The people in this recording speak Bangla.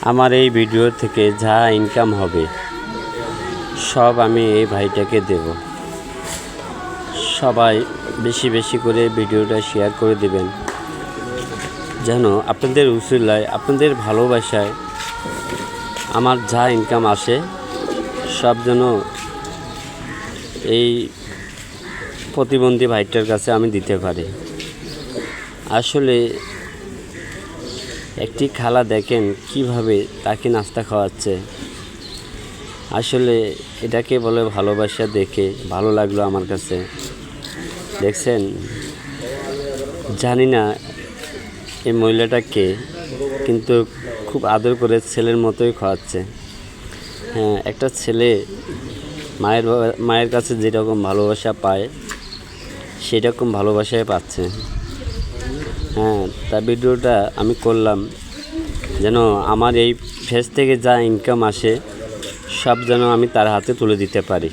আমার এই ভিডিও থেকে যা ইনকাম হবে সব আমি এই ভাইটাকে দেব। সবাই বেশি বেশি করে ভিডিওটা শেয়ার করে দেবেন, যেন আপনাদের উসিলায়, আপনাদের ভালোবাসায় আমার যা ইনকাম আসে সব যেন এই প্রতিবন্ধী ভাইটার কাছে আমি দিতে পারি। আসলে একটি খালা দেখেন কিভাবে তাকে নাস্তা খাওয়াচ্ছে। আসলে এটাকে বলে ভালোবাসা। দেখে ভালো লাগলো আমার কাছে। দেখছেন, জানি না এই মহিলাটা কে, কিন্তু খুব আদর করে ছেলের মতোই খাওয়াচ্ছে। হ্যাঁ, একটা ছেলে মায়ের কাছে যেরকম ভালোবাসা পায় সেরকম ভালোবাসাই পাচ্ছে। হ্যাঁ, তা ভিডিওটা আমি করলাম যেন আমার এই ফেস থেকে যা ইনকাম আসে সব যেন আমি তার হাতে তুলে দিতে পারি।